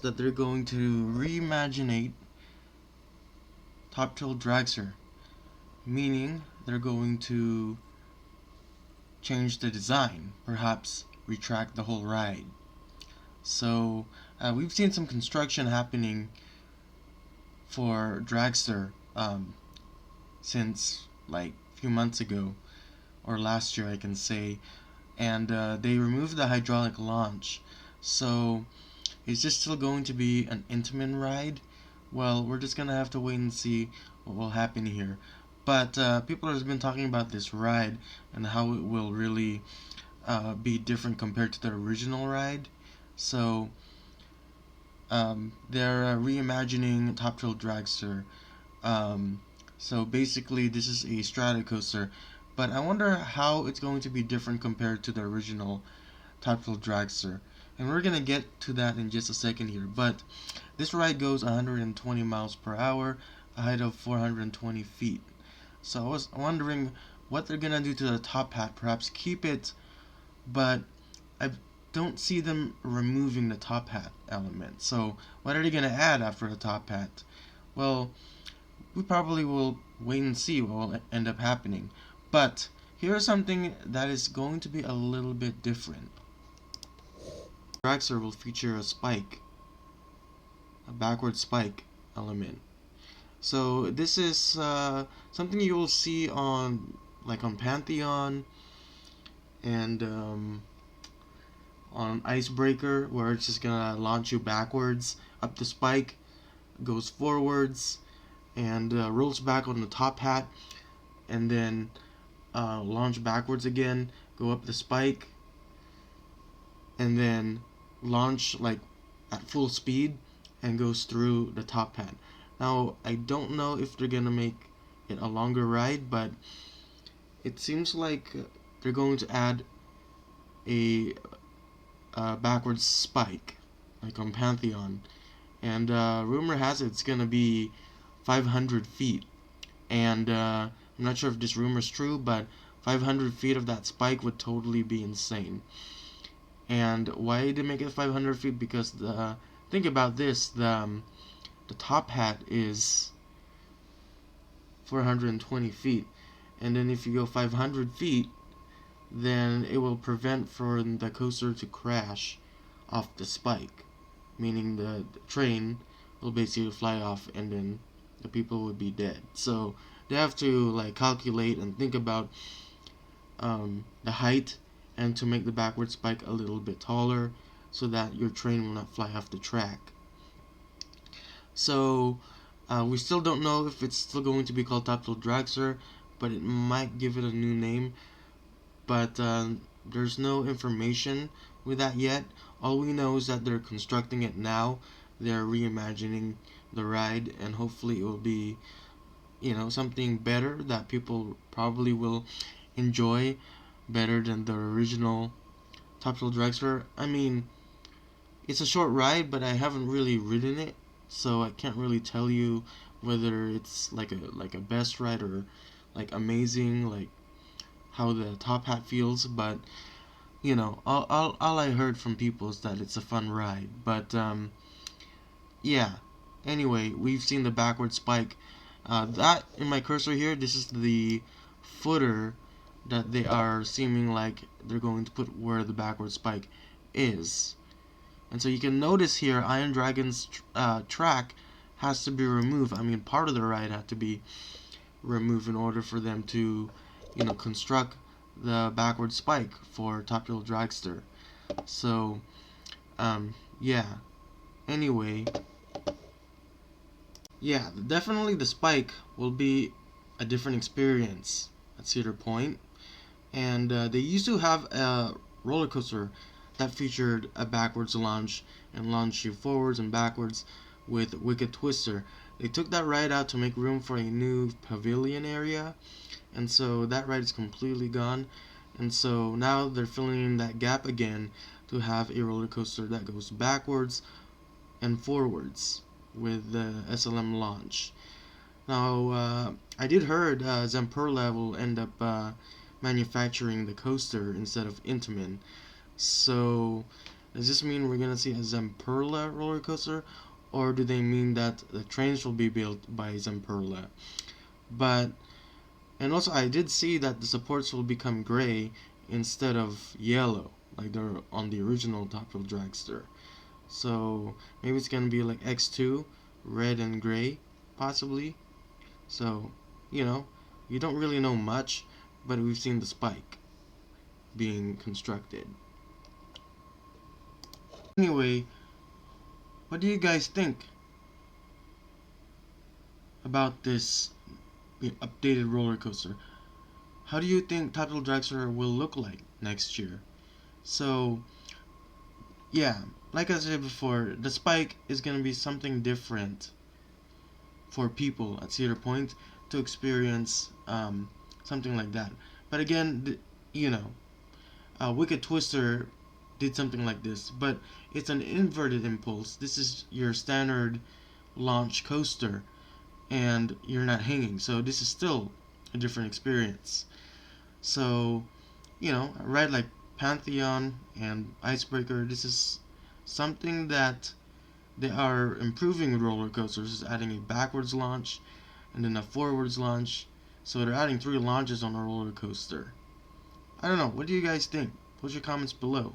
announced that they're going to reimaginate Top Thrill Dragster, meaning they're going to change the design, perhaps retract the whole ride. So we've seen some construction happening for Dragster since like a few months ago, or last year I can say, and they removed the hydraulic launch. So is this still going to be an Intamin ride? Well, we're just gonna have to wait and see what will happen here. But people have been talking about this ride and how it will really be different compared to the original ride. So they're reimagining Top Thrill Dragster. So basically, this is a strata coaster, but I wonder how it's going to be different compared to the original Top Thrill Dragster. And we're gonna get to that in just a second here. But this ride goes 120 miles per hour, a height of 420 feet. So I was wondering what they're gonna do to the top hat. Perhaps keep it, but I don't see them removing the top hat element. So what are they gonna add after the top hat? Well, we probably will wait and see what will end up happening. But here's something that is going to be a little bit different. Dragster will feature a spike, a backward spike element. So this is something you will see on Pantheon and on Icebreaker, where it's just gonna launch you backwards up the spike, goes forwards, and rolls back on the top hat, and then launch backwards again, go up the spike, and then launch like at full speed and goes through the top hat. Now I don't know if they're gonna make it a longer ride, but it seems like they're going to add a backwards spike like on Pantheon, and rumor has it it's gonna be 500 feet, and I'm not sure if this rumor is true, but 500 feet of that spike would totally be insane. And why did they make it 500 feet? Because think about this, the top hat is 420 feet, and then if you go 500 feet, then it will prevent for the coaster to crash off the spike, meaning the train will basically fly off and then the people would be dead. So they have to like calculate and think about the height, and to make the backward spike a little bit taller so that your train will not fly off the track. So we still don't know if it's still going to be called Top Thrill Dragster, but it might give it a new name. But there's no information with that yet. All we know is that they're constructing it now. They're reimagining the ride, and hopefully it will be, something better that people probably will enjoy better than the original Top Thrill Dragster. I mean, it's a short ride, but I haven't really ridden it, so I can't really tell you whether it's like a best ride or like amazing, like how the top hat feels. But all I heard from people is that it's a fun ride. But yeah. Anyway, we've seen the backward spike. That in my cursor here, this is the footer that they are seeming like they're going to put where the backward spike is. And so you can notice here, Iron Dragon's track has to be removed. I mean, part of the ride had to be removed in order for them to, construct the backward spike for Top Thrill Dragster. So, yeah. Anyway, yeah, definitely the spike will be a different experience at Cedar Point. And they used to have a roller coaster that featured a backwards launch and launched you forwards and backwards with Wicked Twister. They took that ride out to make room for a new pavilion area, and so that ride is completely gone. And so now they're filling in that gap again to have a roller coaster that goes backwards and forwards with the SLM launch. Now, I did heard Zamperla will end up manufacturing the coaster instead of Intamin. So Does this mean we're gonna see a Zamperla roller coaster, or do they mean that the trains will be built by Zamperla? But and also I did see that the supports will become gray instead of yellow, like they're on the original Top Thrill Dragster. So maybe it's gonna be like X2, red and gray, possibly. So, you know, you don't really know much, but we've seen the spike being constructed. Anyway, what do you guys think about this updated roller coaster? How do you think Top Thrill Dragster will look like next year? So, yeah, like I said before, the spike is going to be something different for people at Cedar Point to experience something like that. But again, you know, Wicked Twister did something like this, but it's an inverted impulse. This is your standard launch coaster, and you're not hanging, so this is still a different experience. So, you know, a ride like Pantheon and Icebreaker, this is something that they are improving with roller coasters, adding a backwards launch and then a forwards launch. So they're adding 3 launches on a roller coaster. I don't know. What do you guys think? Put your comments below.